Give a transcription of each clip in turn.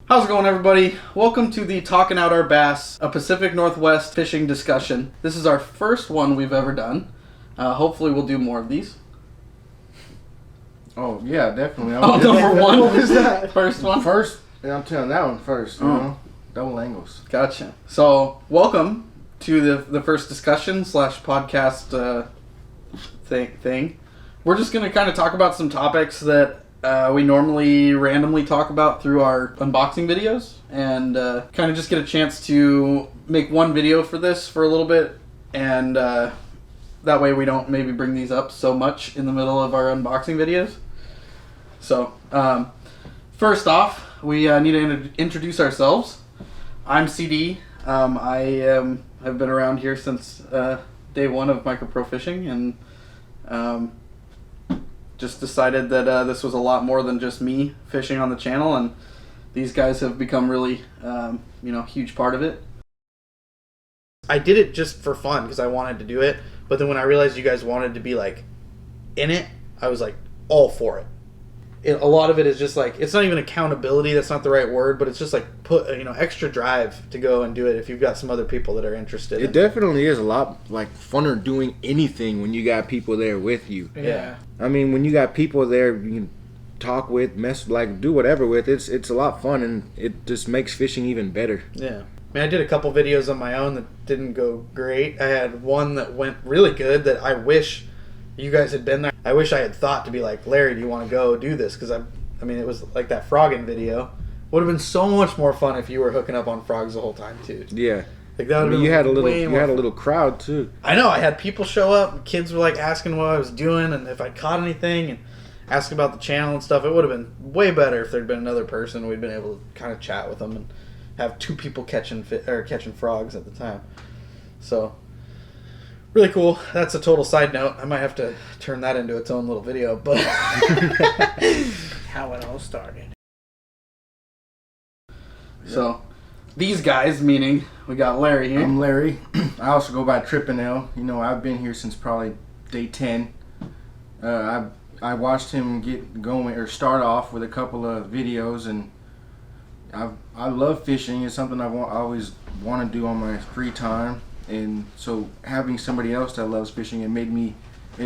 How's it going, everybody? Welcome to the Talking Out Our Bass, a Pacific Northwest fishing discussion. This is our first one we've ever done. Hopefully we'll do more of these. Oh, yeah, definitely. Number one? What was that? First one? First, and I'm telling that one first, you know? Double angles. Gotcha. So, welcome to the first discussion / podcast thing. We're just going to kind of talk about some topics that we normally randomly talk about through our unboxing videos, and kind of just get a chance to make one video for this for a little bit, and that way we don't maybe bring these up so much in the middle of our unboxing videos. So, first off, we need to introduce ourselves. I'm CD. I have been around here since day one of MicroProFishing, and just decided that this was a lot more than just me fishing on the channel, and these guys have become really, huge part of it. I did it just for fun because I wanted to do it, but then when I realized you guys wanted to be like in it, I was like all for it. A lot of it is just like, it's not even accountability, that's not the right word, but it's just like put extra drive to go and do it if you've got some other people that are interested. It definitely is a lot like funner doing anything when you got people there with you. Yeah. I mean, when you got people there you can talk with, do whatever with, it's a lot fun, and it just makes fishing even better. Yeah. I mean, I did a couple videos on my own that didn't go great. I had one that went really good that I wish you guys had been there. I wish I had thought to be like, Larry, do you want to go do this? Because I mean, it was like that frogging video. Would have been so much more fun if you were hooking up on frogs the whole time too. Yeah. Like that. I mean, you had a little crowd too. I know. I had people show up. Kids were like asking what I was doing and if I caught anything, and asking about the channel and stuff. It would have been way better if there'd been another person. We'd been able to kind of chat with them and have two people catching frogs at the time. So. Really cool. That's a total side note. I might have to turn that into its own little video, but how it all started. So, these guys, meaning we got Larry here. I'm Larry. I also go by Trippin' L. I've been here since probably day 10. I watched him get going or start off with a couple of videos, and I love fishing. It's something I always want to do on my free time. And so having somebody else that loves fishing, it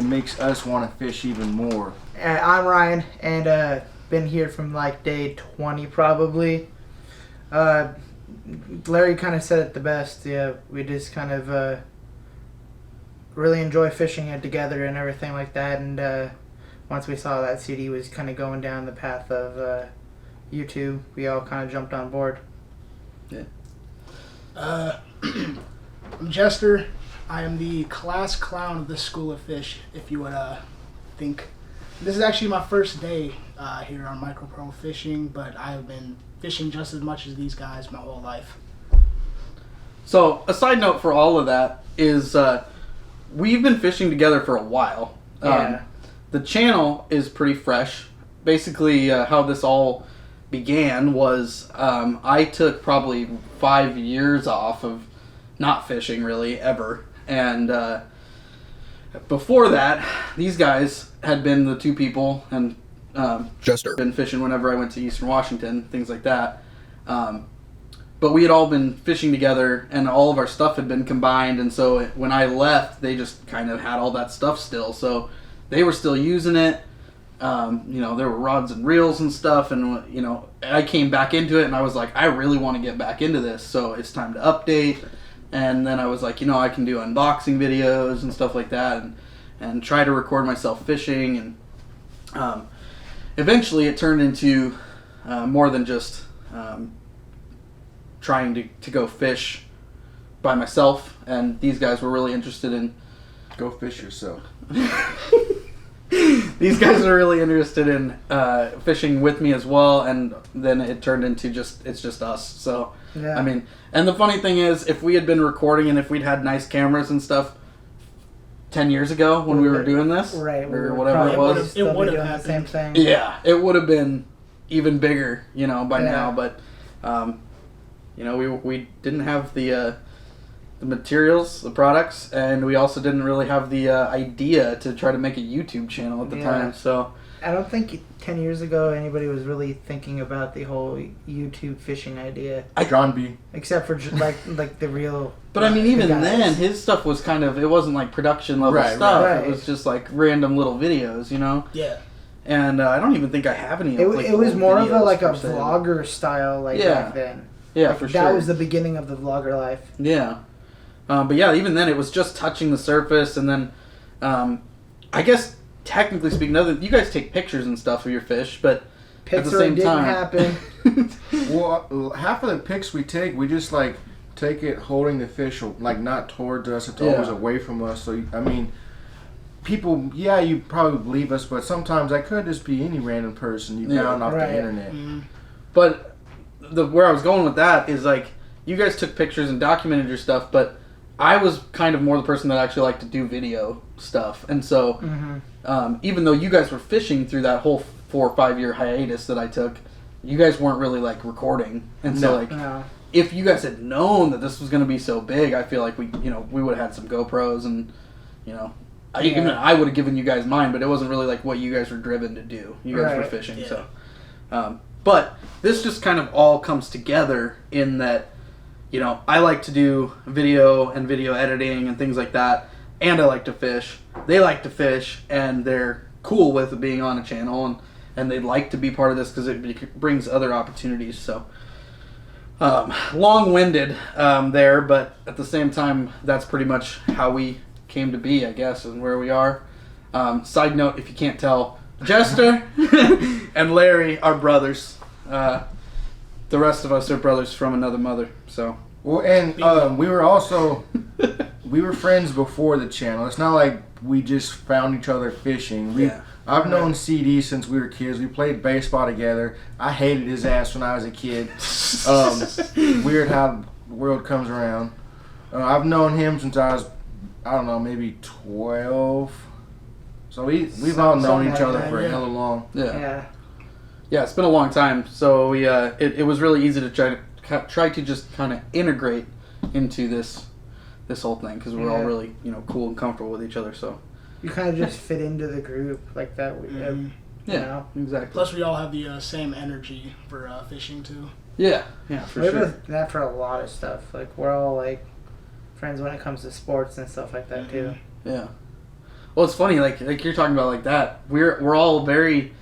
makes us want to fish even more. I'm Ryan, and been here from like day 20 probably. Larry kind of said it the best. Yeah, we just kind of really enjoy fishing it together and everything like that. And once we saw that CD was kind of going down the path of YouTube, we all kind of jumped on board. Yeah. I'm Jester. I am the class clown of the School of Fish, if you would think. This is actually my first day here on MicroProFishing, but I have been fishing just as much as these guys my whole life. So, a side note for all of that is we've been fishing together for a while. Yeah. The channel is pretty fresh. Basically, how this all began was I took probably 5 years off of not fishing really ever, and before that these guys had been the two people, and Jester been fishing whenever I went to Eastern Washington, things like that, but we had all been fishing together and all of our stuff had been combined, and so when I left they just kind of had all that stuff still, so they were still using it. There were rods and reels and stuff, and I came back into it and I was like, I really want to get back into this, so it's time to update. And then I was like, I can do unboxing videos and stuff like that, and try to record myself fishing. And eventually it turned into more than just trying to go fish by myself. And these guys were really interested in... Go fish yourself. These guys are really interested in fishing with me as well. And then it turned into it's just us. So... Yeah. I mean, and the funny thing is, if we had been recording and if we'd had nice cameras and stuff 10 years ago when we were doing this, right, or whatever it was, it would have doing happened. the same thing. Yeah, it would have been even bigger, by Yeah. now. But, we didn't have the materials, the products, and we also didn't really have the idea to try to make a YouTube channel at the time. So I don't think 10 years ago anybody was really thinking about the whole YouTube fishing idea, John B. except for like the real. But I mean, even guys. then, his stuff was kind of, it wasn't like production level stuff. Right. It was just like random little videos, you know? Yeah. And I don't even think I have any. It was old more of a videos, a per se. vlogger style back then. Yeah, Like, for sure. That was the beginning of the vlogger life. Yeah. But yeah, even then it was just touching the surface, and then I guess technically speaking, you guys take pictures and stuff of your fish, but at the Pixar same didn't time, happen. Well, half of the pics we take, we just like take it holding the fish, like not towards us. It's always away from us. So I mean, people, you probably believe us, but sometimes that could just be any random person you found off the internet. Mm-hmm. But where I was going with that is like you guys took pictures and documented your stuff, but I was kind of more the person that actually liked to do video stuff, and so even though you guys were fishing through that whole 4 or 5 year hiatus that I took, you guys weren't really like recording, and so if you guys had known that this was going to be so big, I feel like we would have had some GoPros, and I would have given you guys mine, but it wasn't really like what you guys were driven to do. You guys were fishing, so. But this just kind of all comes together in that, I like to do video and video editing and things like that, and I like to fish. They like to fish, and they're cool with being on a channel, and they'd like to be part of this because it brings other opportunities. So, long-winded there, but at the same time, that's pretty much how we came to be, I guess, and where we are. Side note, if you can't tell, Jester and Larry are brothers. The rest of us are brothers from another mother. So and we were friends before the channel. It's not like we just found each other fishing. I've known CD since we were kids. We played baseball together. I hated his ass when I was a kid. Weird how the world comes around. I've known him since I was, I don't know, maybe 12. So we've all known each other for a hell of long. Yeah, it's been a long time. So we it was really easy to try to just kind of integrate into this whole thing because we're all really cool and comfortable with each other. So you kind of just fit into the group like that. Exactly. Plus, we all have the same energy for fishing too. Yeah, for we sure. have that for a lot of stuff. Like we're all like friends when it comes to sports and stuff like that too. Yeah. Well, it's funny, like you're talking about like that. We're all very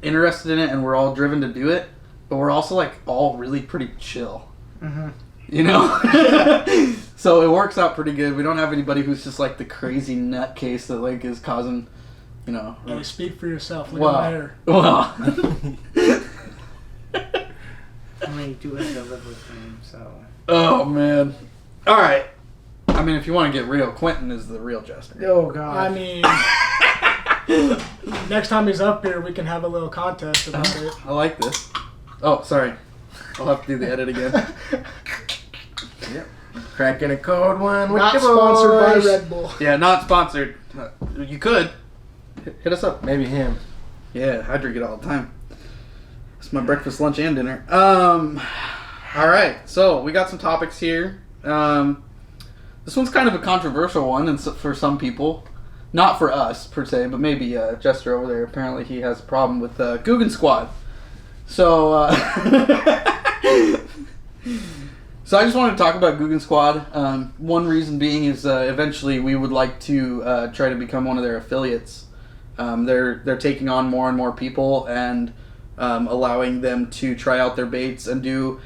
interested in it, and we're all driven to do it. But we're also like all really pretty chill. So it works out pretty good. We don't have anybody who's just like the crazy nutcase that like is causing, Hey, speak for yourself. Look at my hair. Well. I mean, do have to live with him, so. Oh man. All right. I mean, if you want to get real, Quentin is the real Jester. Oh god. I mean, next time he's up here, we can have a little contest about it. I like this. Oh, sorry. I'll have to do the edit again. Yep. Cracking a cold one with Not the sponsored by boys. Red Bull. Yeah, not sponsored. You could. Hit us up. Maybe him. Yeah, I drink it all the time. It's my breakfast, lunch, and dinner. All right, so we got some topics here. This one's kind of a controversial one, and for some people, not for us per se, but maybe Jester over there. Apparently, he has a problem with Guggen Squad. So, so I just wanted to talk about Guggen Squad. One reason being is eventually we would like to try to become one of their affiliates. They're taking on more and more people and allowing them to try out their baits and do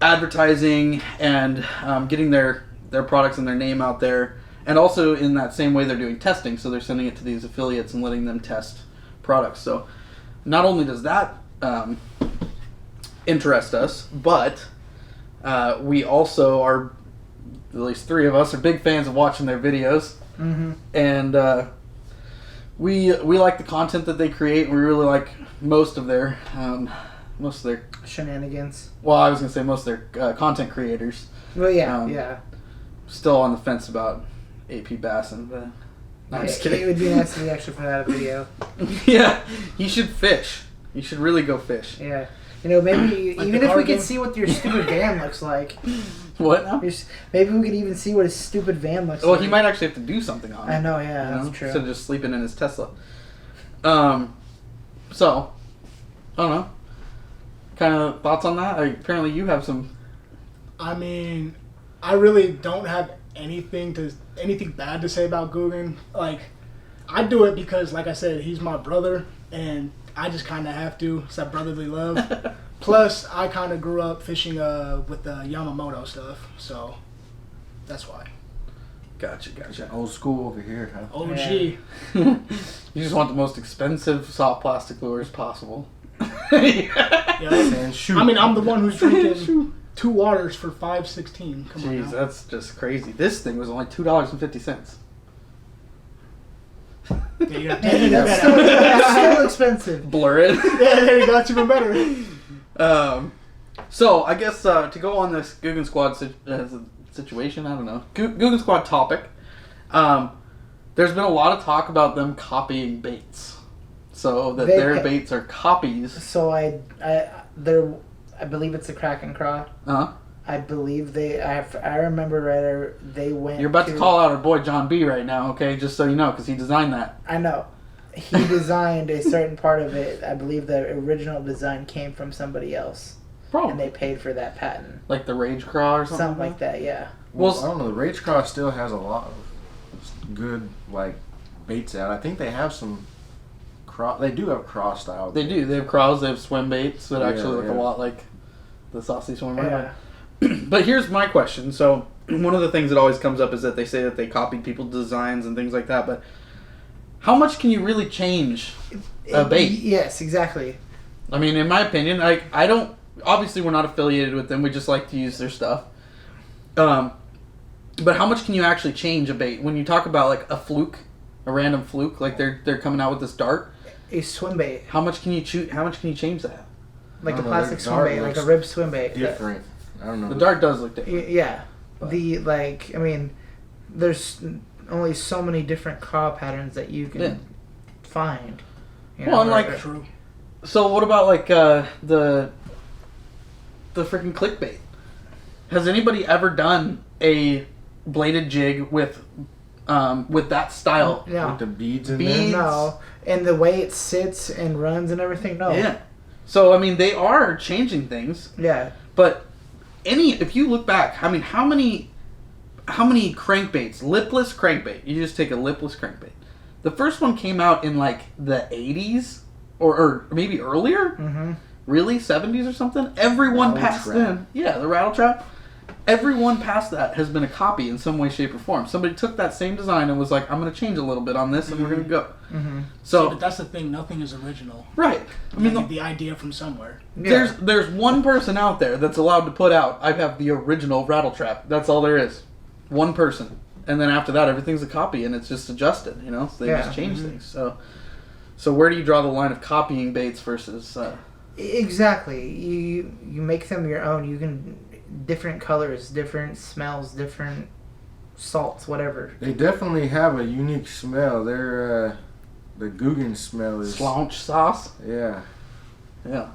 advertising and getting their products and their name out there. And also in that same way they're doing testing, so they're sending it to these affiliates and letting them test products. So not only does that interest us, but we also are, at least 3 of us, are big fans of watching their videos. Mm-hmm. And we like the content that they create. We really like most of their shenanigans. Well, I was gonna say most of their content creators. Well, yeah. Still on the fence about AP Bassin, but no, I'm just kidding. It would be nice if we actually put out a video. Yeah, you should fish. You should really go fish. Yeah. Maybe Like even the if we car game? could see what your stupid van looks like. What now? Maybe we could even see what his stupid van looks like. Well, he might actually have to do something on it. I know, yeah, that's true. Instead of just sleeping in his Tesla. So, I don't know. Kind of thoughts on that? Apparently you have some... I mean, I really don't have anything bad to say about Guggen. Like, I do it because, like I said, he's my brother, and I just kind of have to. It's that brotherly love. Plus, I kind of grew up fishing with the Yamamoto stuff, so that's why. Gotcha. Old school over here, huh? OG. Yeah. You just want the most expensive soft plastic lures possible. Yeah. And shoot. I mean, I'm the one who's drinking 2 waters for $5.16. Come on Jeez, now. that's just crazy. This thing was only $2.50. Yeah, you got to And that it's out. still expensive. Blur it. Yeah, there you go. It's even better. So I guess to go on this Guggen Squad situation, I don't know, Guggen Squad topic. There's been a lot of talk about them copying baits, so that their baits are copies. So I believe it's a Kraken craw. I believe I remember right. They went. You're about to call out our boy John B right now, okay? Just so you know, because he designed that. I know. He designed a certain part of it. I believe the original design came from somebody else. Probably. And they paid for that patent. Like the Rage Craw or something? Something like that, yeah. Well, I don't know. The Rage Cross still has a lot of good like baits out. I think they have some. They do have cross style. They do. They have craws. They have swim baits that actually look a yeah. lot like the saucy swimmer. Yeah. But here's my question. So one of the things that always comes up is that they say that they copied people's designs and things like that. But how much can you really change a bait? Yes, exactly. I mean, in my opinion, I don't. Obviously, we're not affiliated with them. We just like to use their stuff. But how much can you actually change a bait? When you talk about like a fluke, a random fluke, like they're coming out with this dart. A swim bait. How much can you change that? Like I a don't know, plastic their swim dart bait, like a looks rib swim bait. different. I don't know. The dart does look different. Yeah. But- I mean, there's only so many different craw patterns that you can find. You Well, and know, like- True. So what about like the freaking clickbait? Has anybody ever done a bladed jig with that style? no. With the beads in Beads. there. No. And the way it sits and runs and everything, no. Yeah. So I mean, they are changing things, Yeah. but if you look back, I mean, how many crankbaits, lipless crankbait? You just take a lipless crankbait. The first one came out in like the 80s or maybe earlier. Mm-hmm. Really, 70s or something. Everyone Rattle past trap. then, yeah, the rattle trap. Everyone past that has been a copy in some way, shape, or form. Somebody took that same design and was like, "I'm going to change a little bit on this, and we're going to go." Mm-hmm. So, But that's the thing. Nothing is original. right. I mean, Like, the idea from somewhere. there's one person out there that's allowed to put out, "I have the original rattle trap." That's all there is. One person, and then after that, everything's a copy, and it's just adjusted. You know, so they just change things. So where do you draw the line of copying baits versus? Exactly. You make them your own. You can different colors, different smells, different salts, whatever. They definitely have a unique smell. Their the Guggen smell is Slouch sauce. Yeah. Yeah.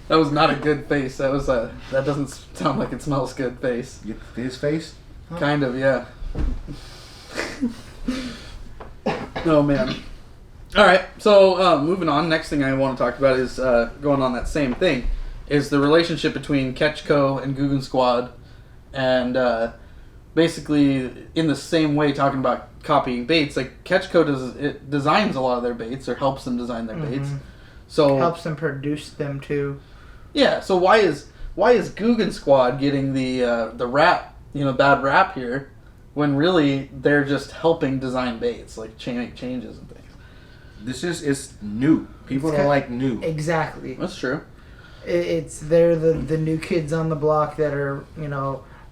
That was not a good face. That was that doesn't sound like it smells good face. Get his face. Kind of, yeah. Oh man. All right. So moving on. Next thing I want to talk about is going on that same thing. Is the relationship between Ketchco and Guggen Squad, and basically in the same way talking about copying baits. Like Ketchco designs a lot of their baits or helps them design their baits. So Helps them produce them too. yeah. So why is Guggen Squad getting the rap, bad rap here, when really they're just helping design baits, like make changes and things. It's new. People don't like new. Exactly. That's true. They're the new kids on the block that are,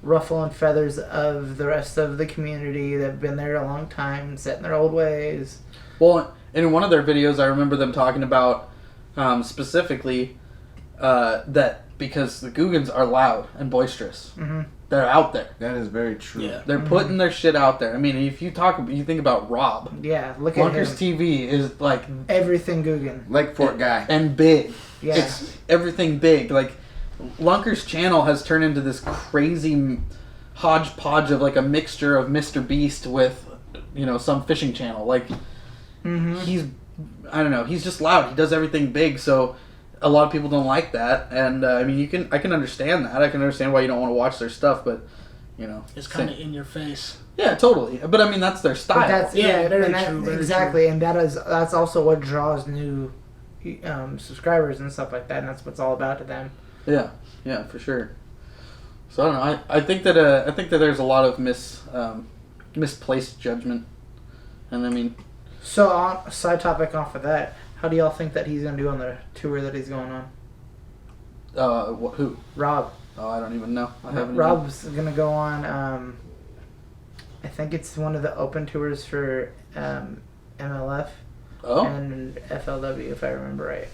ruffling feathers of the rest of the community that have been there a long time, set in their old ways. Well, in one of their videos, I remember them talking about specifically that because the Guggens are loud and boisterous, they're out there. That is very true. Yeah. They're putting their shit out there. I mean, if you think about Rob, Yeah, look at Lunkers him. TV is like Everything Guggen. Lake Fort guy. and big. Yeah. It's everything big. Like Lunker's channel has turned into this crazy hodgepodge of like a mixture of Mr. Beast with some fishing channel. Like, Mm-hmm. I don't know, he's just loud. He does everything big, so a lot of people don't like that. And I mean, I can understand that. I can understand why you don't want to watch their stuff, but it's kind of in your face. Yeah, totally. But I mean, that's their style. But that's very true. Very exactly, true. and that's also what draws new subscribers and stuff like that, and that's what it's all about to them. Yeah, for sure. So I don't know. I think that there's a lot of misplaced judgment, and I mean. So, on side topic off of that, how do y'all think that he's gonna do on the tour that he's going on? Who? Rob. Oh, I don't even know. I haven't. Rob's gonna go on. I think it's one of the open tours for MLF and FLW, if I remember right.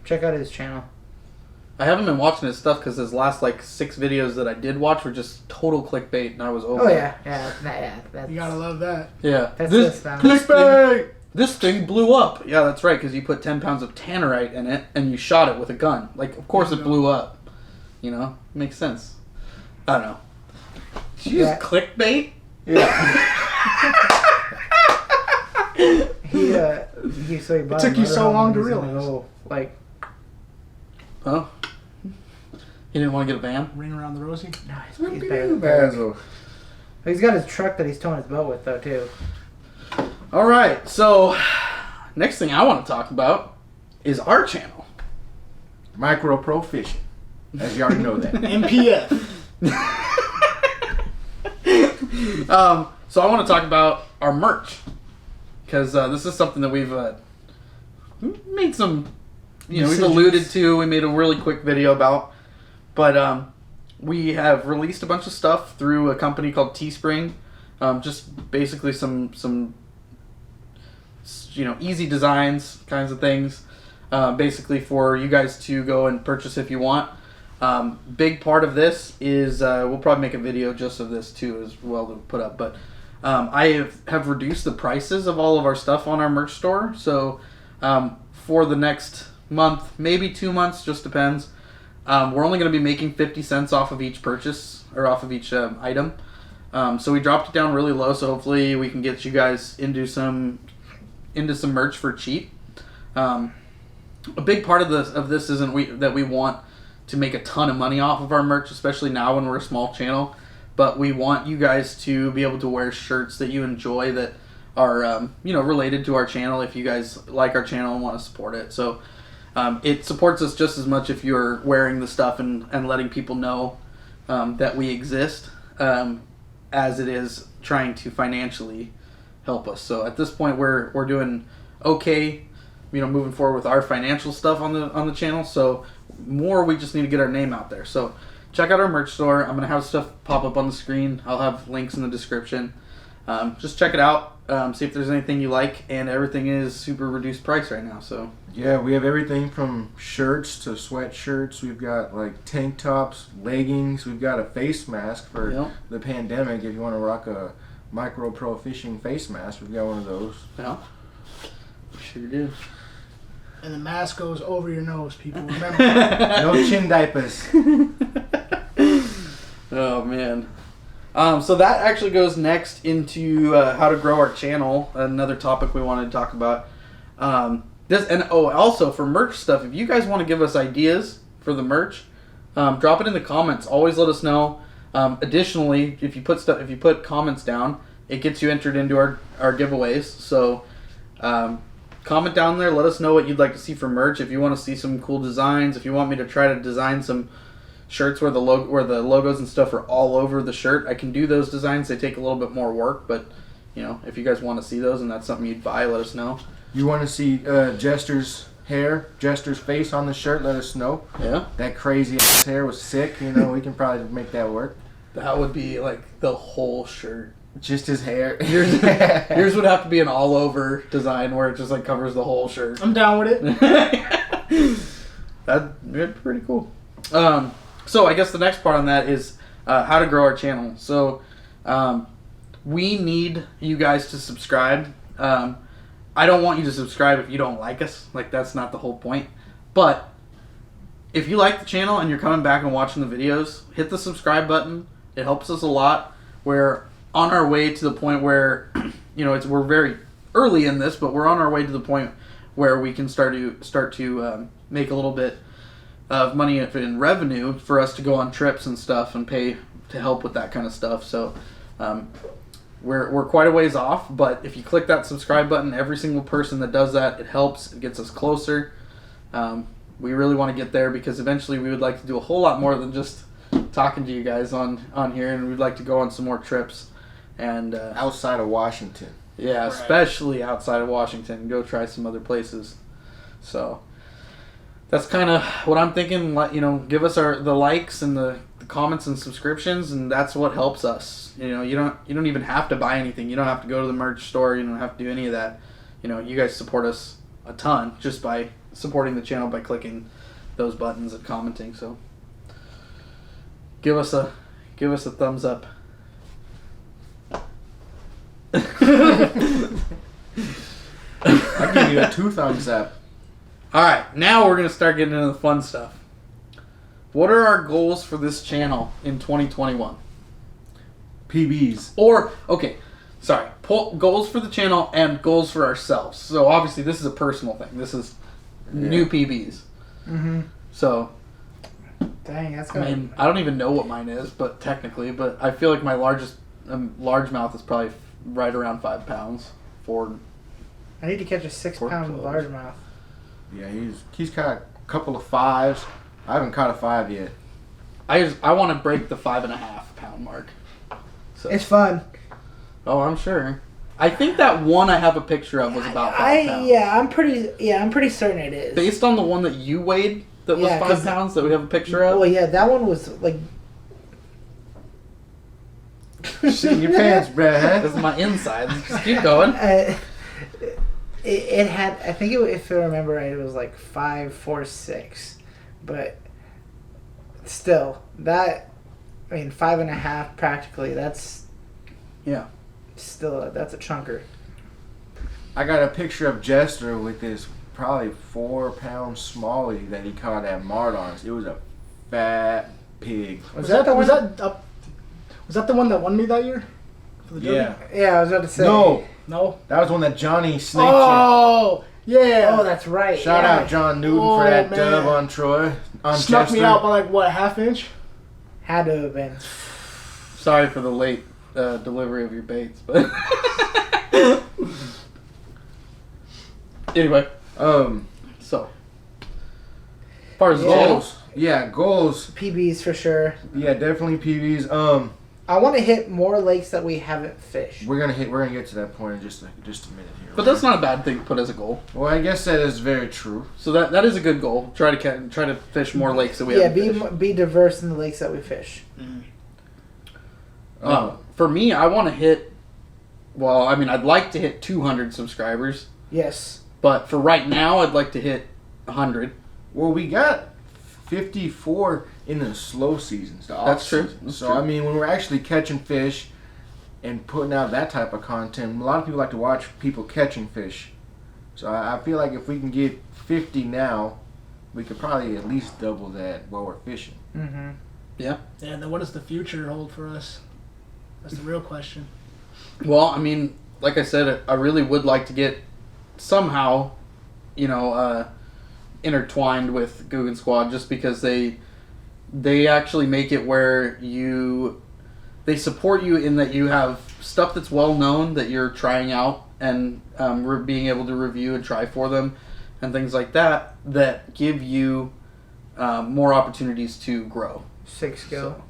Check out his channel. I haven't been watching his stuff because his last 6 videos that I did watch were just total clickbait, and I was over. Oh it. yeah. That's, You gotta love that. Yeah. That's This thing blew up. Yeah, that's right, because you put 10 pounds of tannerite in it, and you shot it with a gun. Of course it blew up. Makes sense. I don't know. Did you use clickbait? Yeah. he It took you so long to realize. Oh. He didn't want to get a van? Ring around the rosy. No, he's better. Basil. He's got his truck that he's towing his boat with, though, too. All right, so next thing I want to talk about is our channel. MicroProFishing. As you already know that. MPF. So I want to talk about our merch. Because this is something that we've made some, we've alluded to. We made a really quick video about. But we have released a bunch of stuff through a company called Teespring. Just basically some easy designs kinds of things. Basically for you guys to go and purchase if you want. Big part of this is we'll probably make a video just of this too as well to put up. But I have reduced the prices of all of our stuff on our merch store. So for the next month, maybe 2 months, just depends. We're only going to be making 50 cents off of each purchase or off of each item. So we dropped it down really low. So hopefully we can get you guys into some merch for cheap. A big part of this isn't that we want to make a ton of money off of our merch, especially now when we're a small channel. But we want you guys to be able to wear shirts that you enjoy that are related to our channel. If you guys like our channel and want to support it, so it supports us just as much if you're wearing the stuff and letting people know that we exist, as it is trying to financially help us. So at this point, we're doing okay, moving forward with our financial stuff on the channel. So we just need to get our name out there. So check out our merch store. I'm gonna have stuff pop up on the screen. I'll have links in the description. Just check it out. See if there's anything you like, and everything is super reduced price right now. So yeah, we have everything from shirts to sweatshirts. We've got tank tops, leggings. We've got a face mask for the pandemic. If you want to rock a MicroProFishing face mask, we've got one of those. Yeah, we sure do. And the mask goes over your nose, people. Remember. No chin diapers. Oh man. So that actually goes next into how to grow our channel. Another topic we wanted to talk about. Also for merch stuff. If you guys want to give us ideas for the merch, drop it in the comments. Always let us know. Additionally, if you put comments down, it gets you entered into our giveaways. So comment down there. Let us know what you'd like to see for merch. If you want to see some cool designs, if you want me to try to design some shirts where the logos and stuff are all over the shirt, I can do those designs. They take a little bit more work, but if you guys want to see those and that's something you'd buy, let us know. You want to see Jester's face on the shirt? Let us know. Yeah, that crazy ass hair was sick. We can probably make that work. That would be the whole shirt. Just his hair. Yours would have to be an all-over design where it just covers the whole shirt. I'm down with it. That'd be pretty cool. So I guess the next part on that is how to grow our channel. So we need you guys to subscribe. I don't want you to subscribe if you don't like us. That's not the whole point. But if you like the channel and you're coming back and watching the videos, hit the subscribe button. It helps us a lot. Where on our way to the point where, we're very early in this, but we're on our way to the point where we can start to make a little bit of money in revenue for us to go on trips and stuff and pay to help with that kind of stuff. So we're quite a ways off, but if you click that subscribe button, every single person that does that, it helps. It gets us closer. We really want to get there because eventually we would like to do a whole lot more than just talking to you guys on here, and we'd like to go on some more trips and outside of Washington. Yeah, Right. especially outside of Washington. Go try some other places. So that's kind of what I'm thinking. Give us the likes and the comments and subscriptions, and that's what helps us. You don't even have to buy anything. You don't have to go to the merch store. You don't have to do any of that. You guys support us a ton just by supporting the channel by clicking those buttons and commenting. So give us a thumbs up. I give you a 2 thumbs up. All right, now we're gonna start getting into the fun stuff. What are our goals for this channel in 2021? PBs. Or goals for the channel and goals for ourselves. So obviously this is a personal thing. This is new PBs. Mm-hmm. So Dang, that's I good. mean, I don't even know what mine is, but I feel like my largest largemouth is probably right around 5 pounds. I need to catch a 6-pound 12. largemouth. Yeah, he's caught a couple of 5s. I haven't caught a 5 yet. I want to break the 5.5 pound mark. So. It's fun. Oh, I'm sure. I think that one I have a picture of was about 5 pounds. I'm pretty certain it is. Based on the one that you weighed that was 5 pounds that we have a picture of? Well, yeah, that one was like... Shit in your pants, bruh. This is my insides. Just keep going. It had, I think if I remember right, it was like 5.46, but still, 5.5 practically, that's still, that's a chunker. I got a picture of Jester with this probably 4-pound smallie that he caught at Mardon's. It was a fat pig. Was that the one that won me that year? For the Derby? Yeah. Yeah, I was about to say. No? That was one that Johnny snaked Oh, yeah. Oh, that's right. you. Shout out John Newton for that dub on Troy. On Snuck Jester. me out by like, what, a half inch? Had to have been. Sorry for the late delivery of your baits, but... Anyway. So. As far as goals. Yeah, goals. PBs for sure. Yeah, definitely PBs. I want to hit more lakes that we haven't fished. We're gonna get to that point in just a minute here. But that's not a bad thing to put as a goal. Well, I guess that is very true. So that is a good goal. Try to fish more lakes that we haven't fished. Be diverse in the lakes that we fish. For me, I want to hit... Well, I mean, I'd like to hit 200 subscribers. Yes. But for right now, I'd like to hit 100. Well, we got 54 in the slow seasons. That's true. I mean, when we're actually catching fish and putting out that type of content, a lot of people like to watch people catching fish. So I feel like if we can get 50 now, we could probably at least double that while we're fishing. Mm-hmm. Yeah. Yeah, then what does the future hold for us? That's the real question. Well, I mean, like I said, I really would like to get somehow, intertwined with Guggen Squad, just because they actually make it where they support you in that you have stuff that's well known that you're trying out and being able to review and try for them and things like that give you more opportunities to grow. Six gill.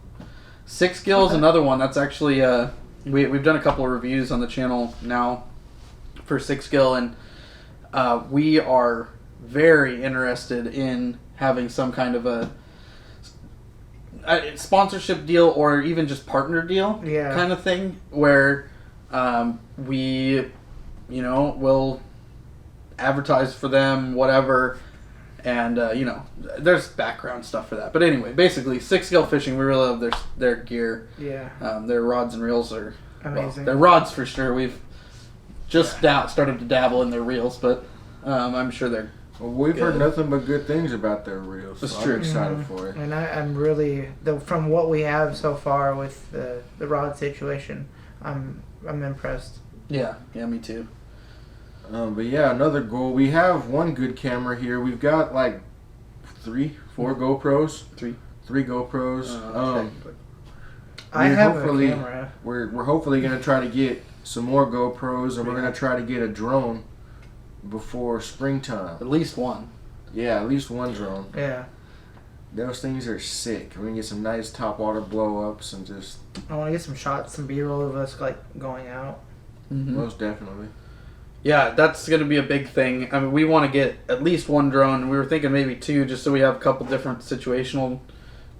Six gill is another one. That's actually we've done a couple of reviews on the channel now for six gill, and we are very interested in having some kind of a sponsorship deal or even just partner deal kind of thing where we will advertise for them, whatever, and there's background stuff for that. But anyway, basically six gill fishing, we really love their gear. Their rods and reels are amazing. Their rods for sure. We've just started to dabble in their reels, but I'm sure they're well, we've heard nothing but good things about their reels. That's so true. I'm excited for it. And I'm really from what we have so far with the rod situation, I'm impressed. Yeah, me too. But yeah, another goal. We have one good camera here. We've got like 4 GoPros. Three GoPros. I have a camera. We're hopefully gonna try to get some more GoPros, and we're gonna try to get a drone before springtime. At least one. Yeah, at least one drone. Yeah. Those things are sick. We're gonna get some nice top water blow ups and just. I want to get some shots, some B-roll of us like going out. Mm-hmm. Most definitely. Yeah, that's going to be a big thing. I mean, we want to get at least one drone. We were thinking maybe 2, just so we have a couple different situational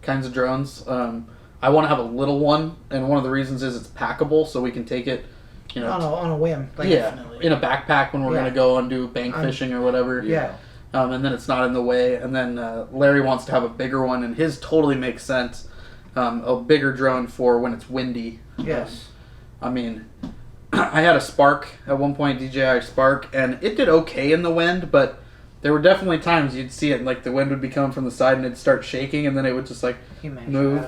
kinds of drones. I want to have a little one, and one of the reasons is it's packable, so we can take it, you know, on a whim. Like, yeah, definitely. in a backpack when we're going to go and do bank fishing or whatever. Yeah. And then it's not in the way. And then Larry wants to have a bigger one, and his totally makes sense. A bigger drone for when it's windy. Yes. I mean, I had a Spark at one point, DJI Spark, and it did okay in the wind, but there were definitely times you'd see it, like the wind would be coming from the side and it'd start shaking, and then it would just like move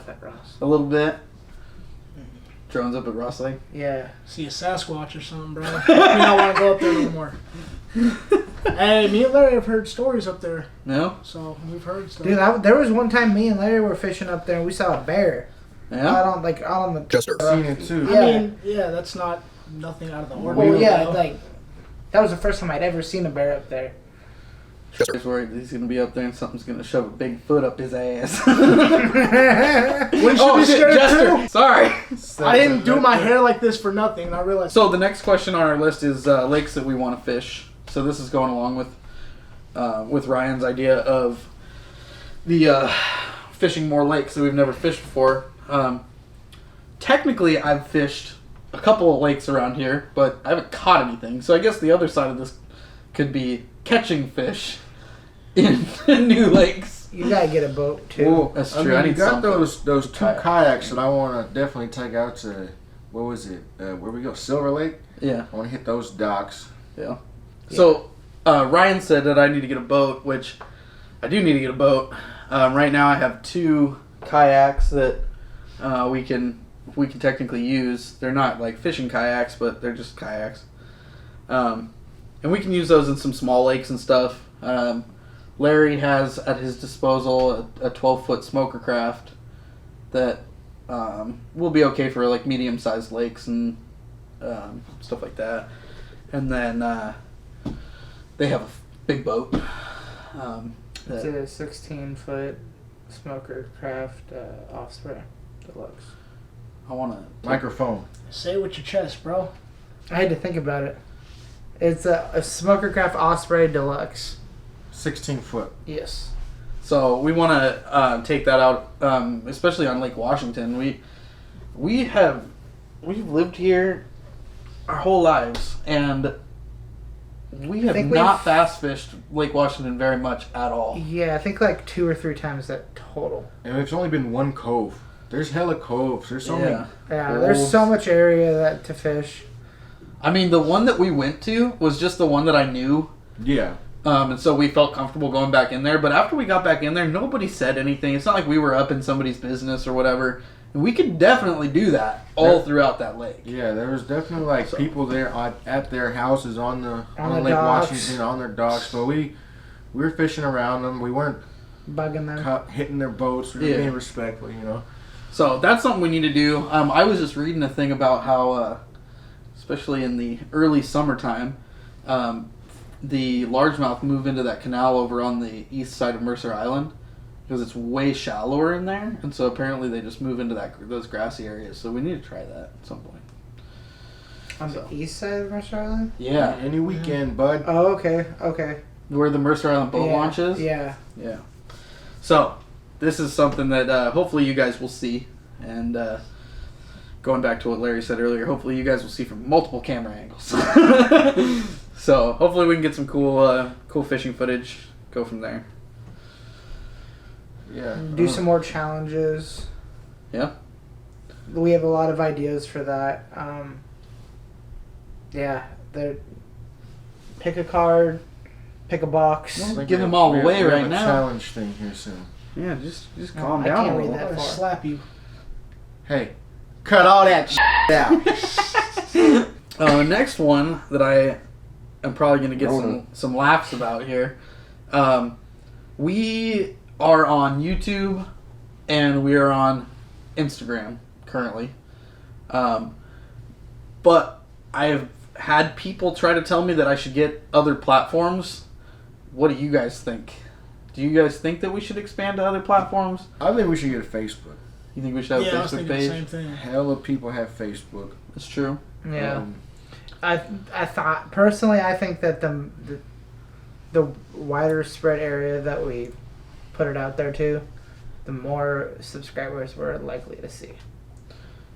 a little bit. Drones up at Ross Lake. Yeah. See a Sasquatch or something, bro. You don't want to go up there no more. Hey, me and Larry have heard stories up there. No? So we've heard stuff. Dude, there was one time me and Larry were fishing up there and we saw a bear. Yeah? Out on the. Just seen it too. Yeah. I mean, yeah, that's not nothing out of the ordinary. Well, yeah, though. like that was the first time I'd ever seen a bear up there. He's worried he's going to be up there and something's going to shove a big foot up his ass. We should be scared Jester! too. Sorry! I didn't do my hair like this for nothing, and I realized. So the next question on our list is lakes that we want to fish. So this is going along with Ryan's idea of the fishing more lakes that we've never fished before. Technically, I've fished a couple of lakes around here, but I haven't caught anything. So I guess the other side of this could be catching fish in new lakes. You gotta get a boat too. Well, That's I true. mean, I you need got something. those 2 kayaks that I want to definitely take out to. What was it? Where we go? Silver Lake. Yeah. I want to hit those docks. Yeah. So Ryan said that I need to get a boat, which I do need to get a boat. Right now I have 2 kayaks that we can technically use. They're not like fishing kayaks, but they're just kayaks. And we can use those in some small lakes and stuff. Larry has at his disposal a 12-foot smoker craft that will be okay for like medium-sized lakes and stuff like that. And then they have a big boat. It's a 16-foot smoker craft Osprey Deluxe. I want to Microphone. Say it with your chest, bro. I had to think about it. It's a smoker craft Osprey Deluxe. 16 foot. Yes. So we want to take that out, especially on Lake Washington. We've lived here our whole lives, and we have not bass fished Lake Washington very much at all. Yeah, I think like 2 or 3 times that total. And it's only been one cove. There's hella coves. There's so many. Yeah, there's so much area to fish. I mean, the one that we went to was just the one that I knew. Yeah. And so we felt comfortable going back in there. But after we got back in there, nobody said anything. It's not like we were up in somebody's business or whatever. And we could definitely do that all throughout that lake. Yeah, there was definitely like people there at their houses on Lake docks. Washington, on their docks. But we were fishing around them. We weren't Bugging them. hitting their boats. We were being respectful, you know. So that's something we need to do. I was just reading a thing about how, especially in the early summertime, the largemouth move into that canal over on the east side of Mercer Island because it's way shallower in there, and so apparently they just move into those grassy areas. So we need to try that at some point. On the east side of Mercer Island? Yeah. Any weekend, bud. Oh, okay. Where the Mercer Island boat launch is? Yeah. Yeah. So, this is something that hopefully you guys will see. And going back to what Larry said earlier, hopefully you guys will see from multiple camera angles. So, hopefully we can get some cool fishing footage, go from there. Yeah. Do some more challenges. Yeah. We have a lot of ideas for that. Pick a card, pick a box. Well, give them all away we have right a now. Challenge thing here soon. Yeah, just calm I down can't a read little. that I'll far. slap you. Hey, cut all that out. Next one that I am probably going to get some laughs about here. We are on YouTube and we are on Instagram currently. But I have had people try to tell me that I should get other platforms. What do you guys think? Do you guys think that we should expand to other platforms? I think we should get a Facebook. You think we should have a I was Facebook thinking page? the same thing. Hella people have Facebook. That's true. Yeah. I thought personally, I think that the wider spread area that we put it out there to, the more subscribers we're likely to see.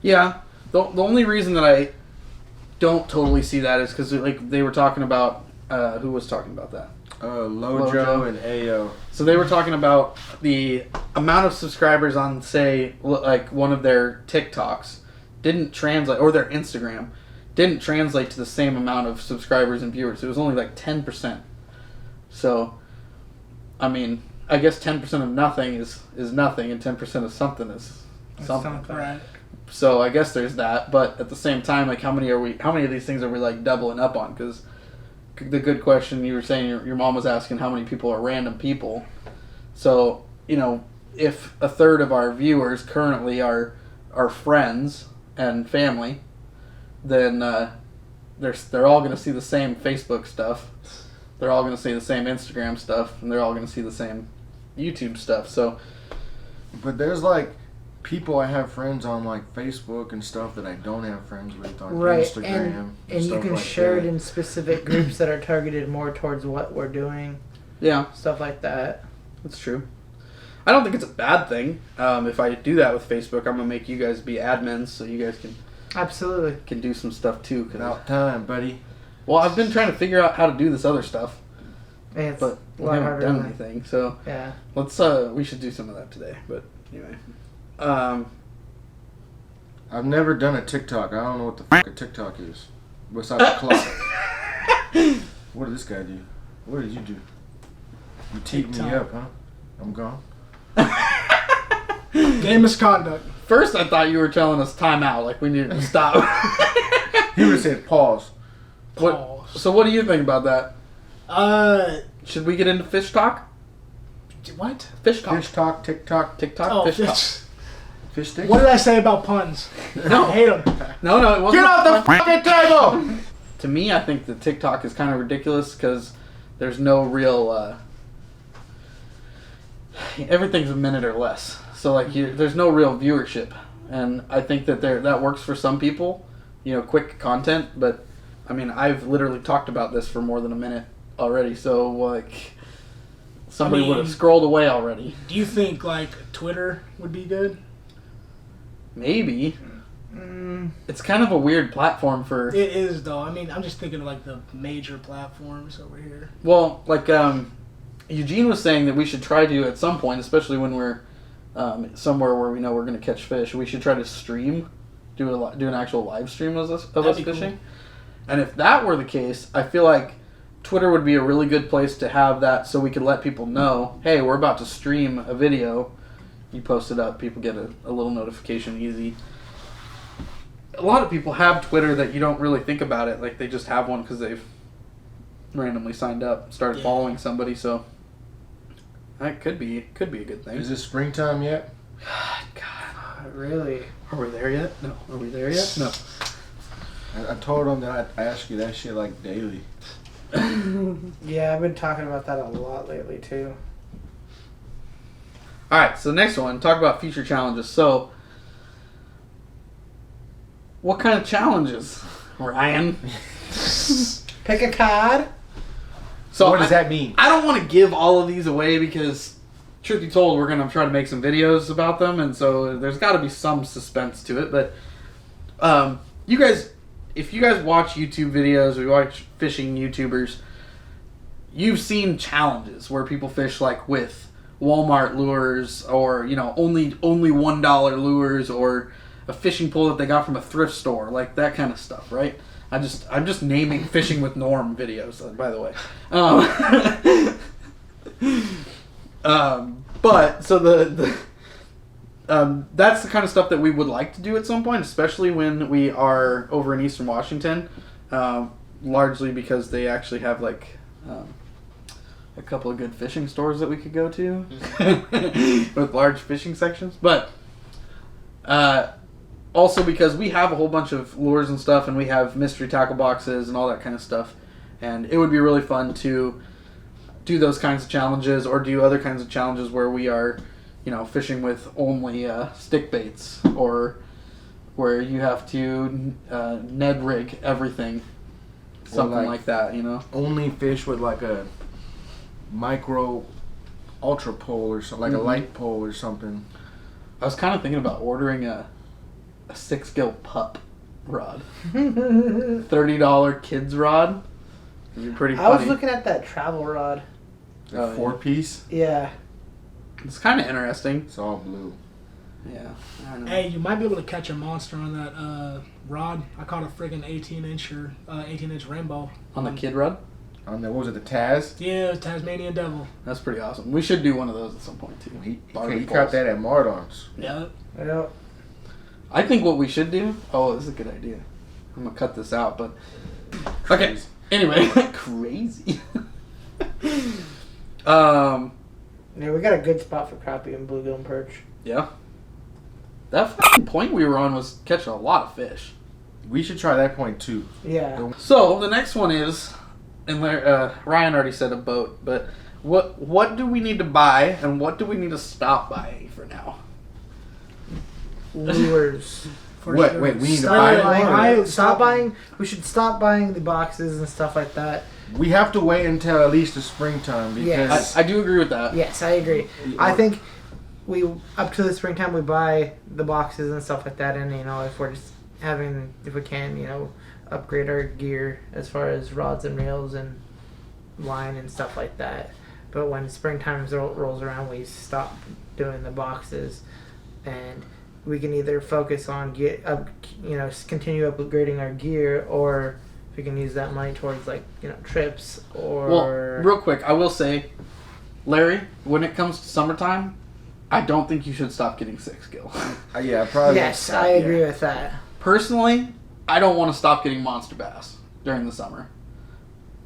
Yeah. The only reason that I don't totally see that is because like they were talking about who was talking about that? Lojo and Ayo. So they were talking about the amount of subscribers on, say, like one of their TikToks didn't translate, or their Instagram didn't translate to the same amount of subscribers and viewers. It was only like 10%. So, I mean, I guess 10% of nothing is nothing, and 10% of something is something. Right. So I guess there's that, but at the same time, like how many of these things are we like doubling up on? Because the good question you were saying, your mom was asking how many people are random people. So, you know, if a third of our viewers currently are friends and family, then they're all going to see the same Facebook stuff. They're all going to see the same Instagram stuff, and they're all going to see the same YouTube stuff. So, but there's like people I have friends on like Facebook and stuff that I don't have friends with on Instagram. And you can share it in specific groups that are targeted more towards what we're doing. Yeah. Stuff like that. That's true. I don't think it's a bad thing. If I do that with Facebook, I'm going to make you guys be admins so you guys can do some stuff too. About time, buddy. Well, I've been trying to figure out how to do this other stuff. But we haven't done anything. So yeah. We should do some of that today. But anyway. I've never done a TikTok. I don't know what the fuck a TikTok is. Besides the clock. What did this guy do? What did you do? You teed me up, huh? I'm gone. Game misconduct. First, I thought you were telling us time out, like we needed to stop. He would have said pause. So what do you think about that? Should we get into fish talk? What? Fish talk. Fish talk, TikTok. TikTok, fish talk. Fish stick? What did I say about puns? No. I hate them. No, it wasn't. Get off the fucking table! To me, I think the TikTok is kind of ridiculous because there's no real... everything's a minute or less. So, like, there's no real viewership. And I think that works for some people, you know, quick content. But, I mean, I've literally talked about this for more than a minute already. So, like, somebody would have scrolled away already. Do you think, like, Twitter would be good? Maybe. It's kind of a weird platform for... It is, though. I mean, I'm just thinking of, like, the major platforms over here. Well, like, Eugene was saying that we should try to, at some point, especially when we're somewhere where we know we're going to catch fish, we should try to stream, do an actual live stream of us fishing. Cool. And if that were the case, I feel like Twitter would be a really good place to have that so we could let people know, hey, we're about to stream a video. You post it up, people get a little notification easy. A lot of people have Twitter that you don't really think about it. Like, they just have one because they've randomly signed up, started following somebody, so that could be a good thing. Is it springtime yet? God, really? Are we there yet? No. Are we there yet? No. I told him that I ask you that shit like daily. Yeah, I've been talking about that a lot lately too. Alright, so next one, talk about future challenges. So, what kind of challenges, Ryan? Pick a card. So what does that mean? I don't want to give all of these away because, truth be told, we're going to try to make some videos about them, and so there's got to be some suspense to it. But you guys, if you guys watch YouTube videos or you watch fishing YouTubers, you've seen challenges where people fish like with Walmart lures, or only $1 lures, or a fishing pole that they got from a thrift store, like that kind of stuff, right? I'm just naming fishing with Norm videos, by the way. But so that's the kind of stuff that we would like to do at some point, especially when we are over in Eastern Washington. largely because they actually have like a couple of good fishing stores that we could go to with large fishing sections. But also because we have a whole bunch of lures and stuff, and we have mystery tackle boxes and all that kind of stuff. And it would be really fun to do those kinds of challenges, or do other kinds of challenges where we are, fishing with only stick baits, or where you have to Ned rig everything, something like that. Only fish with like a micro ultra pole or something, like a light pole or something. I was kind of thinking about ordering a 6-gill pup rod, $30 kids rod. It'd be pretty funny. I was looking at that travel rod. A 4-piece. Yeah. It's kind of interesting. It's all blue. Yeah. I don't know. Hey, you might be able to catch a monster on that rod. I caught a friggin' 18-inch rainbow. On the kid rod? On the, what was it, the Taz? Yeah, it was Tasmanian Devil. That's pretty awesome. We should do one of those at some point too. He caught that at Mardon's. Yeah. Yeah. I think what we should do. Oh, this is a good idea. I'm gonna cut this out, but okay. Anyway, crazy. Yeah, we got a good spot for crappie and bluegill and perch. Yeah. That fucking point we were on was catching a lot of fish. We should try that point too. Yeah. So the next one is, and Ryan already said a boat, but what do we need to buy and what do we need to stop buying for now? Lures. Wait, we need to buy Stop buying. We should stop buying the boxes and stuff like that. We have to wait until at least the springtime because Yes. I do agree with that. Yes, I agree. I think we up to the springtime we buy the boxes and stuff like that, and if we're just if we can upgrade our gear as far as rods and reels and line and stuff like that. But when springtime rolls around, we stop doing the boxes, and we can either focus on continue upgrading our gear, or we can use that money towards trips or. Well, real quick, I will say, Larry, when it comes to summertime, I don't think you should stop getting 6-gill. yeah, probably. Yes, I agree with that. Personally, I don't want to stop getting monster bass during the summer.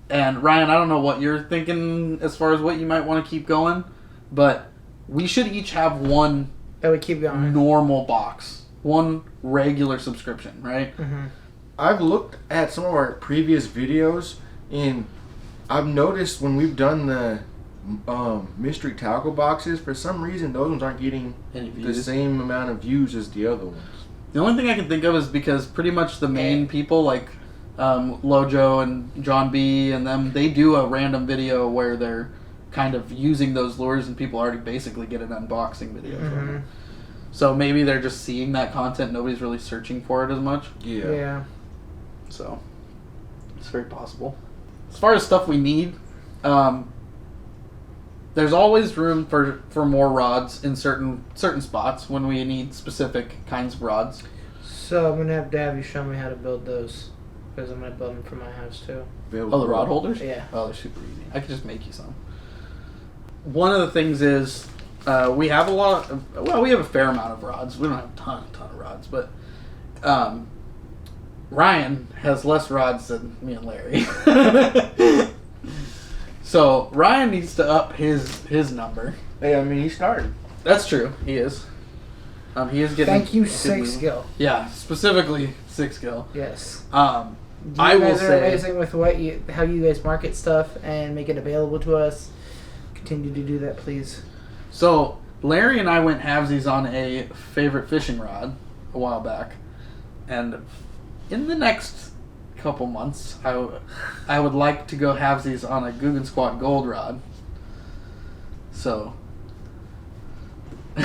And Ryan, I don't know what you're thinking as far as what you might want to keep going, but we should each have one That we keep going. normal box, one regular subscription, right? Mm-hmm. I've looked at some of our previous videos, and I've noticed when we've done the mystery tackle boxes, for some reason those ones aren't getting the same amount of views as the other ones. The only thing I can think of is because pretty much the main people, like Lojo and John B. and them, they do a random video where they're kind of using those lures, and people already basically get an unboxing video from it. So maybe they're just seeing that content. Nobody's really searching for it as much. Yeah. So it's very possible. As far as stuff we need, there's always room for more rods in certain spots when we need specific kinds of rods. So I'm gonna have you show me how to build those, because I'm gonna build them for my house too. Oh, the rod holders? Yeah. Oh, they're super easy. I could just make you some. One of the things is we have we have a fair amount of rods. We don't have a ton of rods, but Ryan has less rods than me and Larry. So Ryan needs to up his number. Hey, I mean, he started. That's true. He is. He is getting. Thank you, a good 6-gill. Yeah, specifically 6-gill. Yes. I You will guys are say amazing with how you guys market stuff and make it available to us. Continue to do that, please. so. Larry and I went halvesies on a favorite fishing rod a while back, and in the next couple months, I would like to go halvesies on a Guggen Squat Gold rod. So You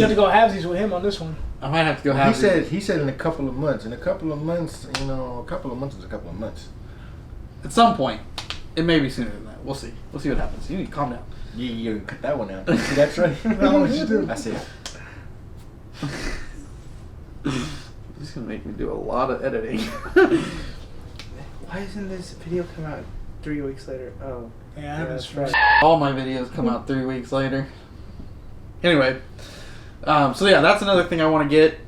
have to go halvesies with him on this one. I might have to go halvesies. He said in a couple of months. In a couple of months, a couple of months is a couple of months. At some point. It may be sooner than that. We'll see. We'll see what happens. You need to calm down. You cut that one out. See, that's right. No, what you do? I see it. You're just gonna make me do a lot of editing. Why isn't this video come out 3 weeks later? Oh, Yeah, that's that's right. All my videos come out 3 weeks later. Anyway, so yeah, that's another thing I want to get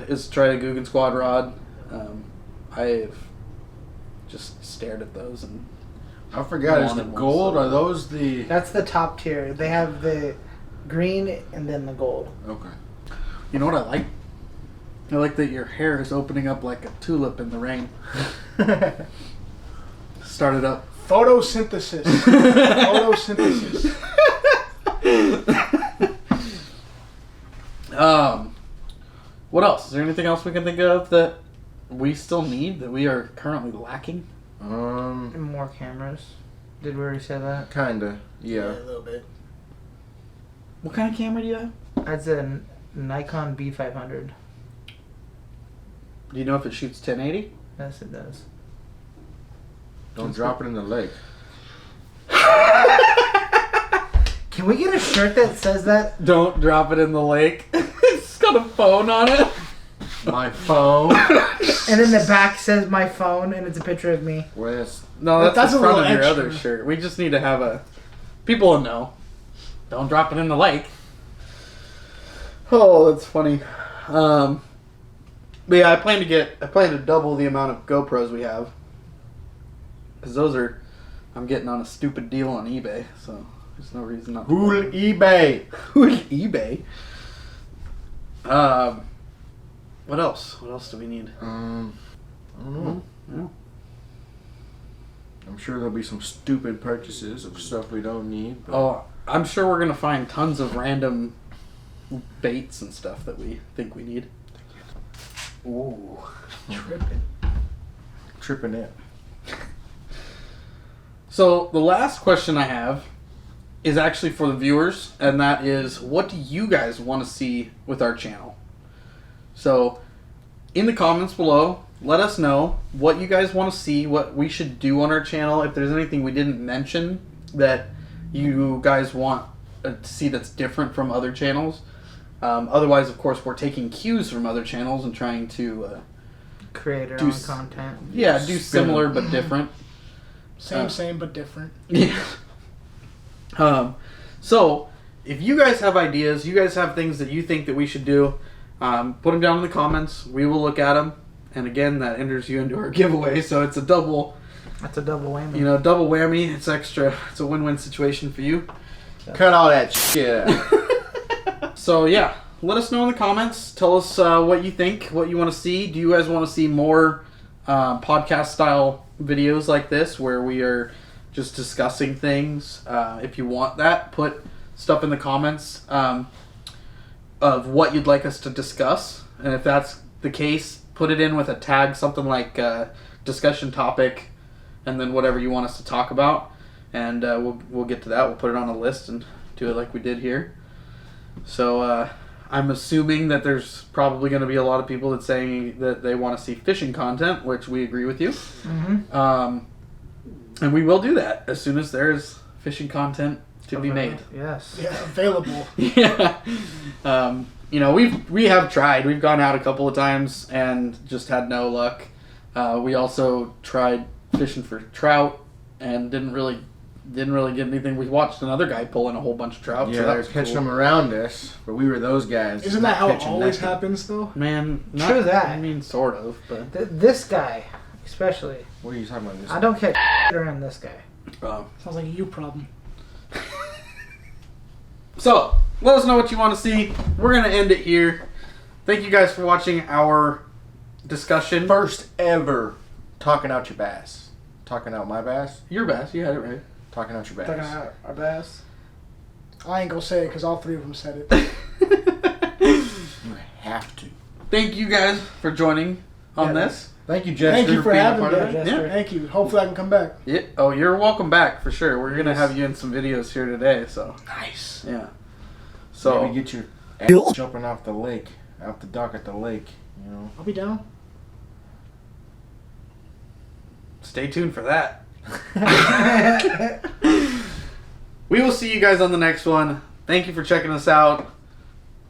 is try a Guggen Squad rod. I've just stared at those and I forgot. Is the Wanted gold? one, Are those the? That's the top tier. They have the green and then the gold. Okay. you know what I like? I like that your hair is opening up like a tulip in the rain. Start it up. Photosynthesis. Photosynthesis. What else? Is there anything else we can think of that we still need that we are currently lacking? And more cameras. Did we already say that? Kinda. Yeah. A little bit. What kind of camera do you have? That's a Nikon B500. Do you know if it shoots 1080? Yes, it does. Don't drop it in the lake. Can we get a shirt that says that? Don't drop it in the lake. It's got a phone on it. My phone. And then the back says my phone, and it's a picture of me. Where's No, that's That's the a front little of your extra. other shirt. We just need to have a... People will know. Don't drop it in the lake. Oh, that's funny. But yeah, I plan to double the amount of GoPros we have. Because those are... I'm getting on a stupid deal on eBay, so there's no reason not to... Who'll eBay? eBay? What else? What else do we need? I don't know. Yeah. I'm sure there'll be some stupid purchases of stuff we don't need. But Oh, I'm sure we're gonna find tons of random baits and stuff that we think we need. Ooh. tripping it. So the last question I have is actually for the viewers, and that is, what do you guys want to see with our channel? So in the comments below, let us know what you guys want to see, what we should do on our channel. If there's anything we didn't mention that you guys want to see that's different from other channels. Otherwise, of course, we're taking cues from other channels and trying to Create our Do own s- content. do Spin similar them. but different. Same, but different. Yeah. So, if you guys have ideas, you guys have things that you think that we should do, put them down in the comments. We will look at them. And again, that enters you into our giveaway. So it's a double, That's a double whammy. double whammy. It's extra. It's a win-win situation for you. Cut all that shit out. So yeah, let us know in the comments. Tell us what you think, what you want to see. Do you guys want to see more podcast-style videos like this where we are just discussing things? If you want that, put stuff in the comments of what you'd like us to discuss. And if that's the case, put it in with a tag, something like discussion topic, and then whatever you want us to talk about. And we'll get to that. We'll put it on a list and do it like we did here. So I'm assuming that there's probably going to be a lot of people that's saying that they want to see fishing content, which we agree with you. Mm-hmm. And we will do that as soon as there's fishing content to be made. Yes. Yeah, available. Yeah. We have tried. We've gone out a couple of times and just had no luck. We also tried fishing for trout and didn't really get anything. We watched another guy pulling a whole bunch of trout. Yeah, so that they're was catching cool. them around us, but we were those guys. Isn't that how it catching always nothing. happens, though? Man, not, True that. I mean, sort of, but This guy, especially. What are you talking about? This? I don't catch around this guy. Sounds like a you problem. So let us know what you want to see. We're gonna end it here. Thank you guys for watching our discussion. First ever talking out your bass. Talking out my bass. Your bass, you had it right. Talking out your bass. Talking about our bass. I ain't gonna say it because all three of them said it. You have to. Thank you guys for joining on Yeah, this. Thank you, Jester. Thank you for being a having part me. of it. Jester. Thank you. Hopefully I can come back. Yeah. Oh, you're welcome back for sure. We're gonna have you in some videos here today. So Nice. yeah. So Maybe get your ass jumping off the lake, out the dock at the lake. You know. I'll be down. stay tuned for that. We will see you guys on the next one. Thank you for checking us out.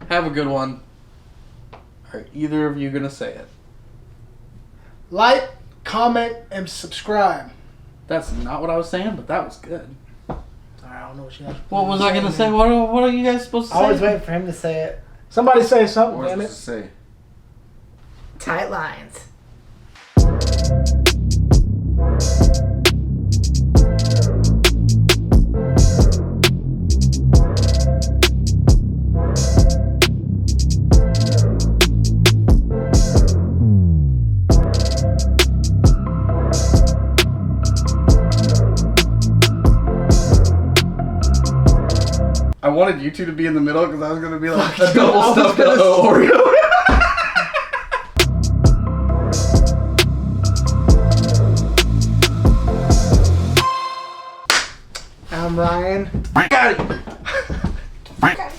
Have a good one. Are either of you gonna say it? Like, comment, and subscribe. That's not what I was saying, but that was good. I don't know what you guys. What was I gonna say? What are you guys supposed to I was say? waiting for him to say it. Somebody say something, What was I damn it. supposed to say? Tight lines. I wanted you two to be in the middle because I was gonna be like a Fuck, double I was stuffed gonna Oreo. I'm Ryan. Got it.